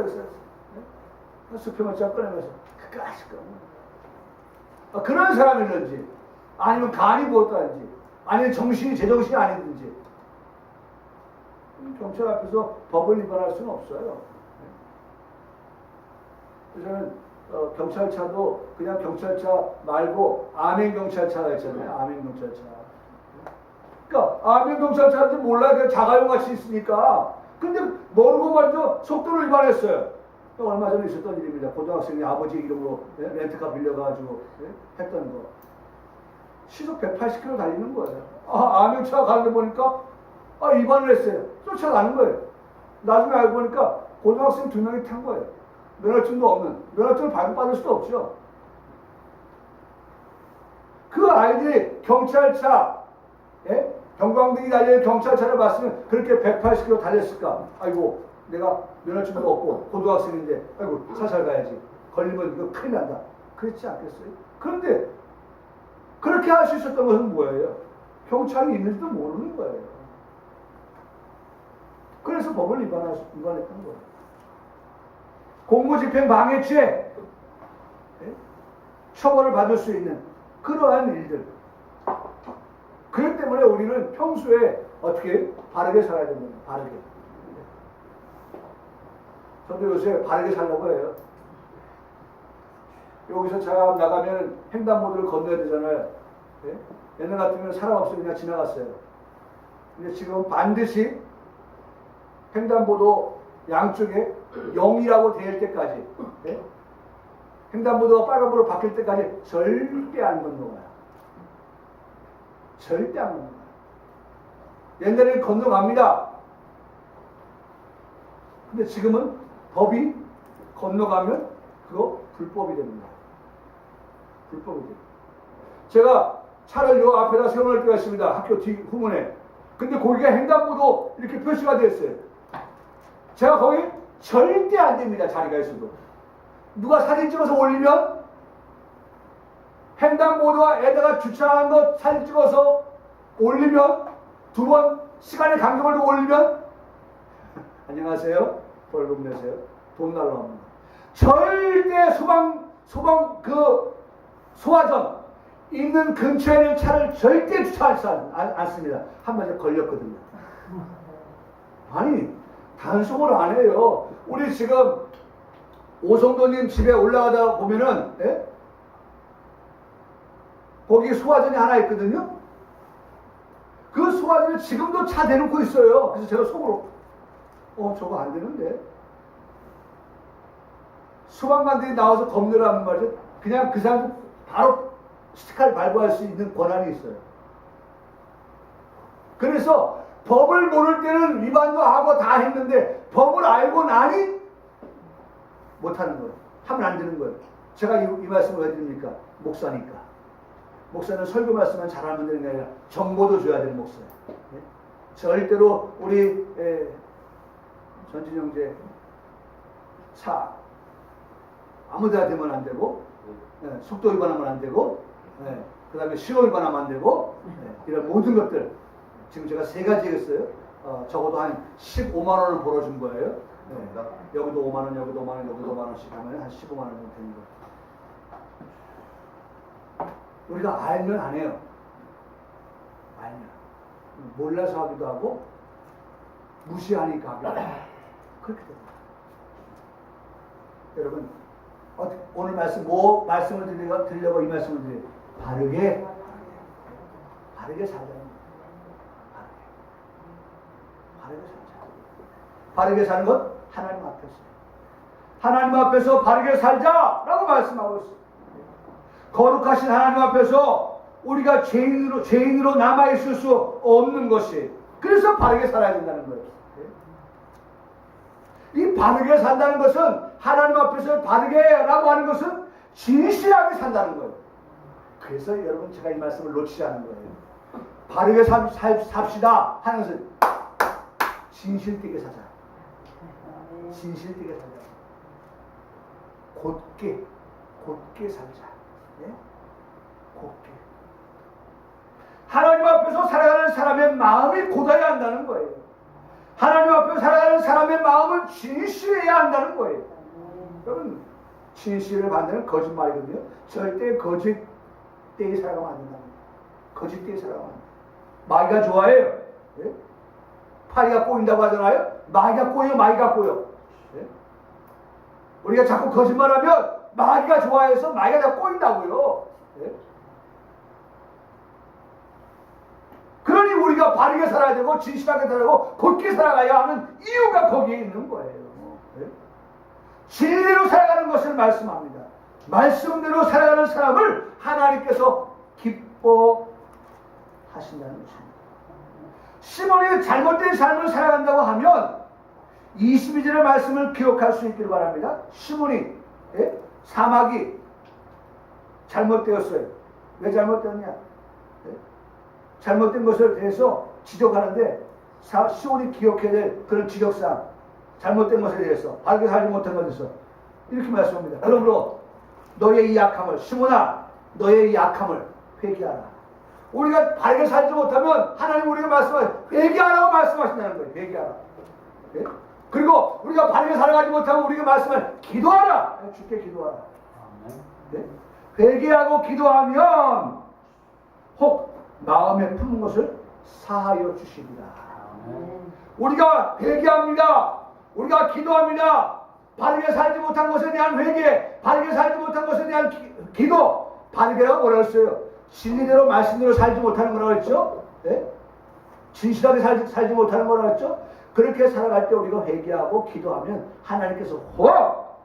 수표만 꺼내면서 그까짓 거. 그런 사람이든지, 아니면 간이 부었다든지, 아니면 정신이 제정신이 아니든지. 경찰 앞에서 법을 위반할 수는 없어요. 그래서 저는 경찰차도 그냥 경찰차 말고 아멘 경찰차가 있잖아요. 아멘 경찰차. 그러니까 아멘 경찰차인지 몰라요. 그냥 자가용 같이 있으니까. 근데 모르고 말이죠. 속도를 위반했어요. 얼마 전에 있었던 일입니다. 고등학생이 아버지 이름으로 렌트카 빌려가지고 했던 거. 시속 180km 달리는 거예요. 아멘차가 가는데 보니까 위반을 했어요. 쫓아가는 거예요. 나중에 알고 보니까 고등학생 2명이 탄 거예요. 면허증도 없는. 면허증을 발급받을 수도 없죠. 그 아이들이 경찰차, 경광등이 달려있는 경찰차를 봤으면 그렇게 180km 달렸을까? 아이고, 내가 면허증도 없고 고등학생인데 아이고 살살 가야지. 걸리면 이거 큰일 난다. 그렇지 않겠어요? 그런데 그렇게 할 수 있었던 것은 뭐예요? 경찰이 있는지도 모르는 거예요. 그래서 법을 위반했던 거예요. 공무집행 방해죄 처벌을 받을 수 있는 그러한 일들. 그렇기 때문에 우리는 평소에 어떻게 바르게 살아야 됩니다. 바르게. 저도 요새 바르게 살려고 해요. 여기서 차 나가면 횡단보도를 건너야 되잖아요. 네? 옛날 같으면 사람 없으면 그냥 지나갔어요. 근데 지금 반드시 횡단보도 양쪽에 0이라고 될 때까지, 네? 횡단보도가 빨간불로 바뀔 때까지 절대 안 건너가요. 절대 안 건너가요. 옛날에는 건너갑니다. 근데 지금은 법이 건너가면 그거 불법이 됩니다. 불법이 돼요. 제가 차를 요 앞에다 세워놓을 때가 있습니다. 학교 뒤 후문에. 근데 거기가 횡단보도 이렇게 표시가 되어 있어요. 제가 거기 절대 안 됩니다. 자리가 있어도. 누가 사진 찍어서 올리면 횡단보도에다가 주차한 거 사진 찍어서 올리면 2번 시간에 간격을 두고 올리면 안녕하세요. 벌금 내세요. 돈 달라고 합니다. 절대 소화전 있는 근처에 있는 차를 절대 주차하지 않습니다. 한 번에 걸렸거든요. 아니, 단속을 안 해요. 우리 지금 오성도님 집에 올라가다 보면은, 거기 소화전이 하나 있거든요. 그 소화전에 지금도 차 대놓고 있어요. 그래서 제가 속으로, 저거 안 되는데. 소방관들이 나와서 검열하는 말이죠. 그냥 그 사람 바로 스티커를 발부할 수 있는 권한이 있어요. 그래서 법을 모를 때는 위반도 하고 다 했는데 법을 알고 나니 못하는 거예요. 하면 안 되는 거예요. 제가 이 말씀을 왜 드립니까? 목사니까. 목사는 설교 말씀만 잘하면 되는 게 아니라 정보도 줘야 되는 목사예요. 예? 절대로 우리 전진 형제 아무데나 대면 안 되고, 속도 위반하면 안 되고, 그 다음에 신호 위반하면 안 되고, 이런 모든 것들 지금 제가 3가지 했어요. 적어도 한 15만 원을 벌어준 거예요. 여기도 5만 원, 여기도 5만 원, 여기도 5만 원씩 하면 한 15만 원 정도 되는 거예요. 우리가 알면 안 해요. 알면. 몰라서 하기도 하고, 무시하니까 하기도 하고. 그렇게 됩니다. 여러분, 오늘 말씀을 드리려고 이 말씀을 드려요. 바르게 살자는 거예요. 바르게 살자. 바르게 사는 것, 하나님 앞에서. 하나님 앞에서 바르게 살자라고 말씀하고 있어요. 거룩하신 하나님 앞에서 우리가 죄인으로 남아있을 수 없는 것이, 그래서 바르게 살아야 된다는 거예요. 이 바르게 산다는 것은, 하나님 앞에서 바르게라고 하는 것은 진실하게 산다는 거예요. 그래서 여러분, 제가 이 말씀을 놓치지 않은 거예요. 바르게 삽시다 하는 것은 진실되게 사자. 진실되게 살자. 곧게 살자. 예? 곧게. 하나님 앞에서 살아가는 사람의 마음이 곧아야 한다는 거예요. 하나님 앞에서 살아가는 사람의 마음은 진실해야 한다는 거예요. 여러분, 진실을 반대는 거짓말이거든요. 절대 거짓되게 살아가면 안 된다는 거예요. 거짓되게 살아가면 안 돼요. 마귀가 좋아해요. 예? 파리가 꼬인다고 하잖아요. 마귀가 꼬여. 예? 우리가 자꾸 거짓말하면 마귀가 좋아해서 마귀가 다 꼬인다고요. 예? 그러니 우리가 바르게 살아야 되고 진실하게 살아가고 곧게 살아가야 하는 이유가 거기에 있는 거예요. 예? 진리로 살아가는 것을 말씀합니다. 말씀대로 살아가는 사람을 하나님께서 기뻐하신다는 것입니다. 시몬이 잘못된 삶을 살아간다고 하면 22절의 말씀을 기억할 수 있기를 바랍니다. 시몬이 사막이 잘못되었어요. 왜 잘못되었냐? 잘못된 것에 대해서 지적하는데 시몬이 기억해야 될 그런 지적사항, 잘못된 것에 대해서, 바르게 살지 못한 것에 대해서 이렇게 말씀합니다. 그러므로 너의 이 약함을, 시몬아, 너의 이 약함을 회개하라. 우리가 바르게 살지 못하면 하나님 우리가 말씀하신 회개하라고 말씀하신다는 거예요. 회개하라. 네? 그리고 우리가 바르게 살아가지 못하면 우리가 말씀을 기도하라. 주께 기도하라. 네? 회개하고 기도하면 혹 마음에 품은 것을 사하여 주시리라. 우리가 회개합니다. 우리가 기도합니다. 바르게 살지 못한 것에 대한 회개, 바르게 살지 못한 것에 대한 기도. 바르게라고 뭐라 했어요? 진리대로 말씀대로 살지 못하는 거라고 했죠? 네? 진실하게 살지 못하는 거라고 했죠? 그렇게 살아갈 때 우리가 회개하고 기도하면 하나님께서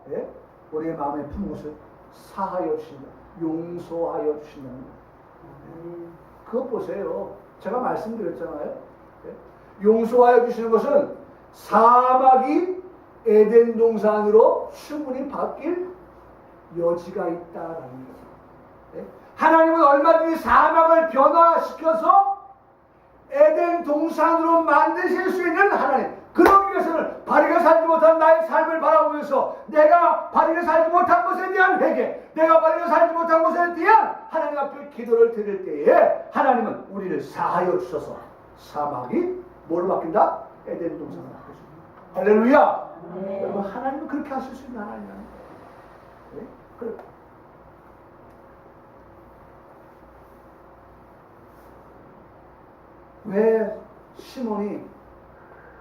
네? 우리의 마음에 품은 것을 사하여 주신다. 용서하여 주신다는 거예요. 그거 보세요. 제가 말씀드렸잖아요. 네? 용서하여 주시는 것은 사막이 에덴 동산으로 충분히 바뀔 여지가 있다라는 거예요. 네? 하나님은 얼마든지 사막을 변화시켜서 에덴 동산으로 만드실 수 있는 하나님. 그러기 위해서는 바르게 살지 못한 나의 삶을 바라보면서 내가 바르게 살지 못한 것에 대한 회개, 내가 바르게 살지 못한 것에 대한 하나님 앞에 기도를 드릴 때에 하나님은 우리를 사하여 주셔서 사막이 뭐로 바뀐다? 에덴 동산으로 바뀌어줍니다. 할렐루야! 네. 여러분, 하나님은 그렇게 하실 수 있는 하나님이라는 거예요. 네? 그래. 왜 시몬이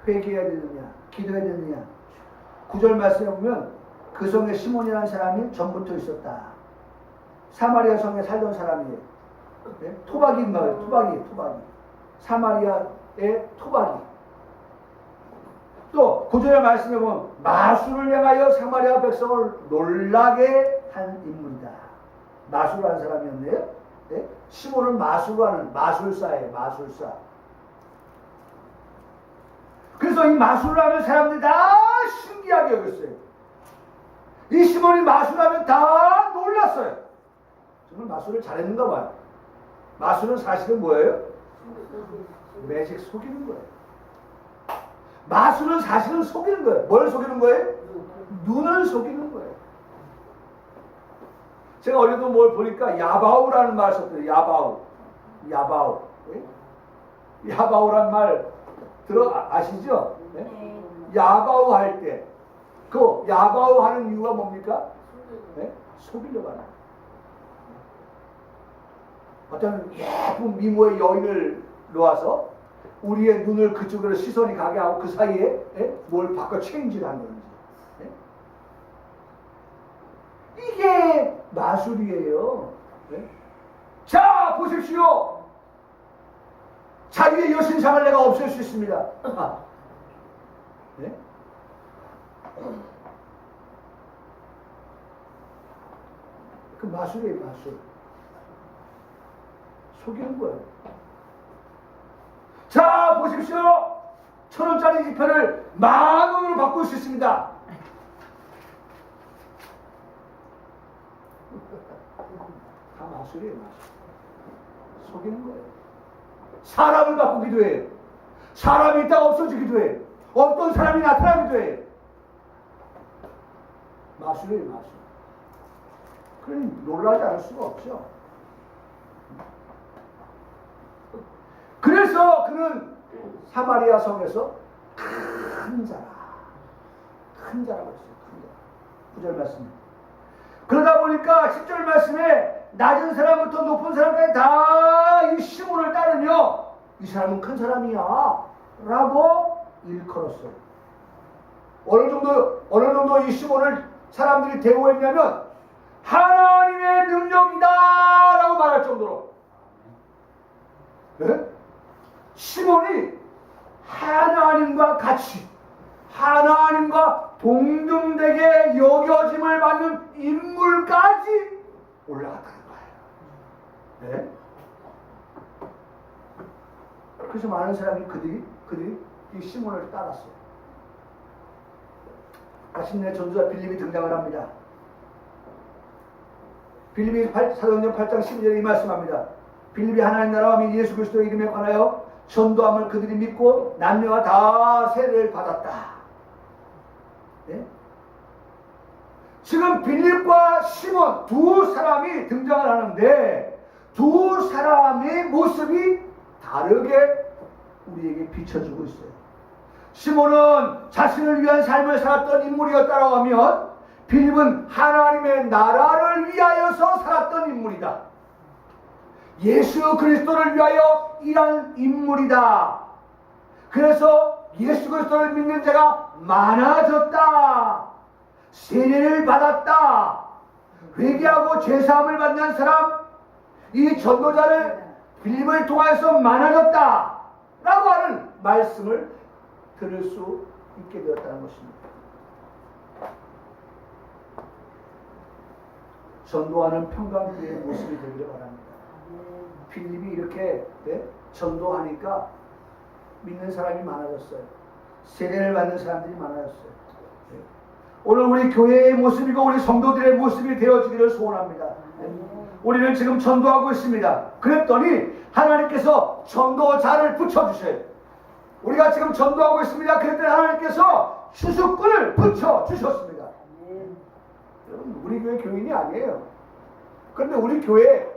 회개해야 되느냐, 기도해야 되느냐? 9절 말씀에 보면 그 성에 시몬이라는 사람이 전부터 있었다. 사마리아 성에 살던 사람이에요. 네? 토박이 마을, 토박이. 사마리아의 토박이. 또 9절의 말씀에 보면 마술을 행하여 사마리아 백성을 놀라게 한 인물이다. 마술을 하는 사람이었네요. 네? 시몬은 마술을 하는 마술사예요. 마술사. 그래서 이 마술을 하는 사람들이 다 신기하게 여겼어요. 이 시몬이 마술하면 다 놀랐어요. 정말 마술을 잘했는가 봐요. 마술은 사실은 뭐예요? 매직 속이는 거예요. 마술은 사실은 속이는 거예요. 뭘 속이는 거예요? 눈을 속이는 거예요. 제가 어제도 뭘 보니까 야바우라는 말 썼어요. 야바우. 예? 야바우란 말 아시죠? 예? 야바우 할 때, 그 야바우 하는 이유가 뭡니까? 예? 속이려고 하는 거예요. 어떤 예쁜 미모의 여인을 놓아서 우리의 눈을 그쪽으로 시선이 가게 하고 그 사이에 뭘 바꿔 체인지를 하는 거지. 이게 마술이에요. 자, 보십시오. 자기의 여신상을 내가 없앨 수 있습니다. 네? 그 마술이에요, 마술. 속이는 거예요. 자, 보십시오. 1,000원짜리 지폐를 10,000원으로 바꿀 수 있습니다. 다 마술이에요, 마술. 속이는 거예요. 사람을 바꾸기도 해요. 사람이 있다가 없어지기도 해요. 어떤 사람이 나타나기도 해요. 마술이에요, 마술. 그러니 놀라지 않을 수가 없죠. 그래서 그는 사마리아 성에서 큰 자라고 했어요. 큰 자라. 9절 말씀입니다. 그러다 보니까 10절 말씀에 낮은 사람부터 높은 사람까지 다 이 시몬을 따르며 이 사람은 큰 사람이야 라고 일컬었어요. 어느 정도 이 시몬을 사람들이 대우했냐면 하나님의 능력이다 라고 말할 정도로. 네? 시몬이 하나님과 같이 하나님과 동등되게 여겨짐을 받는 인물까지 올라갔다는 거예요. 네? 그래서 많은 사람이 그들이 이 시몬을 따랐어요. 마침내 전도자 빌립이 등장을 합니다. 빌립이 사도행전 8장 12절에 이 말씀합니다. 빌립이 하나님 나라와 및 예수 그리스도의 이름에 관하여 전도함을 그들이 믿고 남녀가 다 세례를 받았다. 네? 지금 빌립과 시몬 두 사람이 등장을 하는데 두 사람의 모습이 다르게 우리에게 비춰주고 있어요. 시몬은 자신을 위한 삶을 살았던 인물이었다고 하면 빌립은 하나님의 나라를 위하여서 살았던 인물이다. 예수 그리스도를 위하여 일한 인물이다. 그래서 예수 그리스도를 믿는 자가 많아졌다. 세례를 받았다. 회개하고 죄사함을 받는 사람, 이 전도자를 빌립을 통해서 많아졌다 라고 하는 말씀을 들을 수 있게 되었다는 것입니다. 전도하는 평강교회의 모습이 되기를 바랍니다. 빌립이 이렇게 전도하니까 믿는 사람이 많아졌어요. 세례를 받는 사람들이 많아졌어요. 오늘 우리 교회의 모습이고 우리 성도들의 모습이 되어지기를 소원합니다. 우리는 지금 전도하고 있습니다. 그랬더니 하나님께서 전도자를 붙여주셔요. 우리가 지금 전도하고 있습니다. 그랬더니 하나님께서 수수꾼을 붙여주셨습니다. 여러분, 우리 교회 교인이 아니에요. 그런데 우리 교회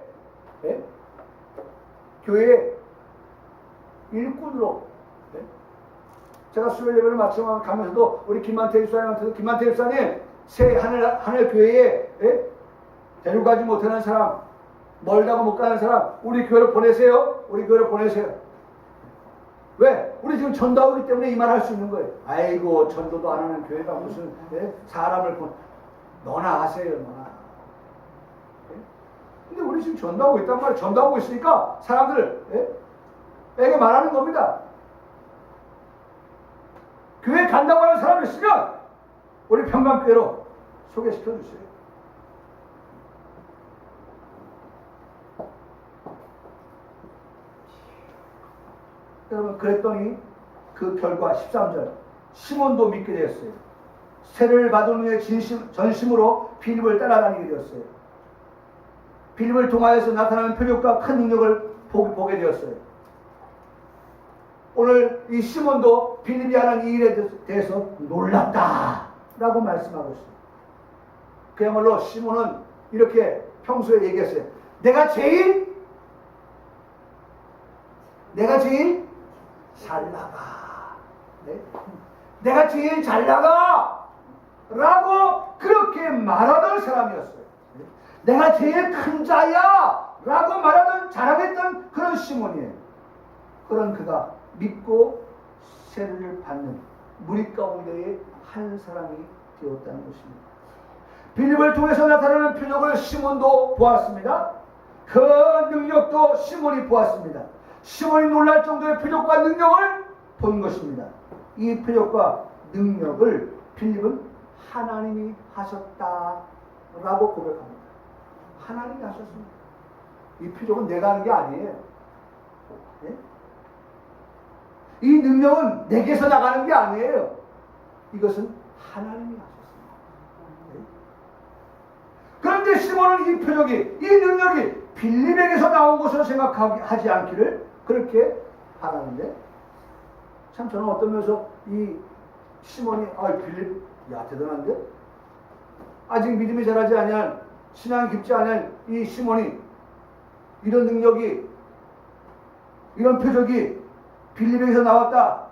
일꾼으로 제가 수요일 예배를 마치고 가면서도 우리 김만태 집사님한테도 김만태 집사님 새 하늘 교회에 데려가지 못하는 사람, 멀다고 못 가는 사람 우리 교회로 보내세요. 우리 교회로 보내세요. 왜? 우리 지금 전도하기 때문에 이 말 할 수 있는 거예요. 아이고 전도도 안 하는 교회가 무슨 사람을 너나 하세요. 너나. 근데 우리 지금 전도하고 있단 말이에요. 전도하고 있으니까 사람들에게 말하는 겁니다. 교회 간다고 하는 사람이 있으면 우리 평강교회로 소개시켜 주세요. 여러분, 그랬더니 그 결과 13절 시몬도 믿게 되었어요. 세례를 받은 후에 전심으로 빌립을 따라다니게 되었어요. 빌립을 통하여서 나타나는 표적과 큰 능력을 보게 되었어요. 오늘 이 시몬도 빌립이 하는 이 일에 대해서 놀랐다라고 말씀하고 있어요. 그야말로 시몬은 이렇게 평소에 얘기했어요. 내가 제일 잘 나가. 네? 내가 제일 잘 나가! 라고 그렇게 말하던 사람이었어요. 내가 제일 큰 자야! 라고 말하던, 자랑했던 그런 시몬이에요. 그런 그가 믿고 세례를 받는 무리 가운데의 한 사람이 되었다는 것입니다. 빌립을 통해서 나타나는 표적을 시몬도 보았습니다. 그 능력도 시몬이 보았습니다. 시몬이 놀랄 정도의 표적과 능력을 본 것입니다. 이 표적과 능력을 빌립은 하나님이 하셨다라고 고백합니다. 하나님이 하셨습니다. 이 표적은 내가 하는 게 아니에요. 네? 이 능력은 내게서 나가는 게 아니에요. 이것은 하나님이 하셨습니다. 네? 그런데 시몬은 이 표적이, 이 능력이 빌립에게서 나온 것으로 생각하지 않기를 그렇게 바라는데, 참 저는 어떤 면에서 이 시몬이 빌립, 야 대단한데? 아직 믿음이 자라지 아니한, 신앙이 깊지 않은 이 시몬이 이런 능력이, 이런 표적이 빌립에게서 나왔다.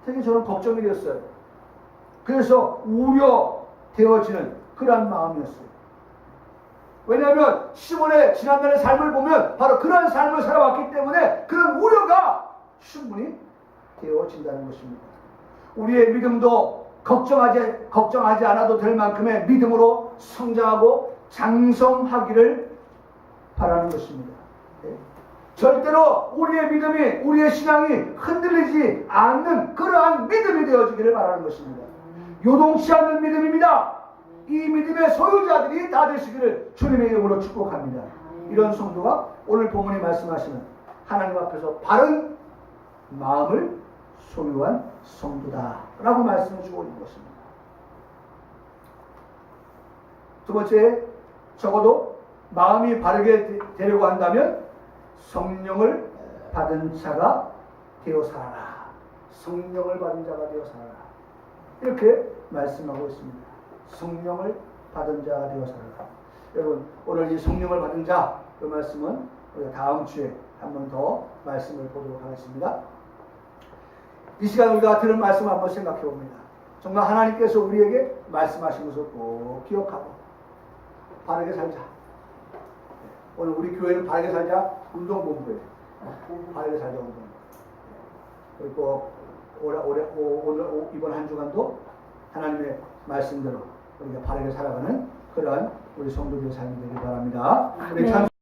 되게 저는 걱정이 되었어요. 그래서 우려되어지는 그러한 마음이었어요. 왜냐하면 시몬의 지난날의 삶을 보면 바로 그런 삶을 살아왔기 때문에 그런 우려가 충분히 되어진다는 것입니다. 우리의 믿음도 걱정하지 않아도 될 만큼의 믿음으로 성장하고 장성하기를 바라는 것입니다. 네? 절대로 우리의 믿음이, 우리의 신앙이 흔들리지 않는 그러한 믿음이 되어지기를 바라는 것입니다. 요동치 않는 믿음입니다. 이 믿음의 소유자들이 다 되시기를 주님의 이름으로 축복합니다. 이런 성도가 오늘 본문이 말씀하시는 하나님 앞에서 바른 마음을 소유한 성도다라고 말씀해 주고 있는 것입니다. 두 번째, 적어도 마음이 바르게 되려고 한다면 성령을 받은 자가 되어 살아라. 성령을 받은 자가 되어 살아라. 이렇게 말씀하고 있습니다. 성령을 받은 자가 되어 살아라. 여러분, 오늘 이 성령을 받은 자, 그 말씀은 우리가 다음 주에 한 번 더 말씀을 보도록 하겠습니다. 이 시간 우리가 들은 말씀 한번 생각해 봅니다. 정말 하나님께서 우리에게 말씀하신 것을 꼭 기억하고 바르게 살자. 오늘 우리 교회는 바르게 살자 운동본부예요. 바르게 살자 운동본부. 그리고 오늘 이번 한 주간도 하나님의 말씀대로 우리가 바르게 살아가는 그러한 우리 성도들의 삶이 되길 바랍니다. 우리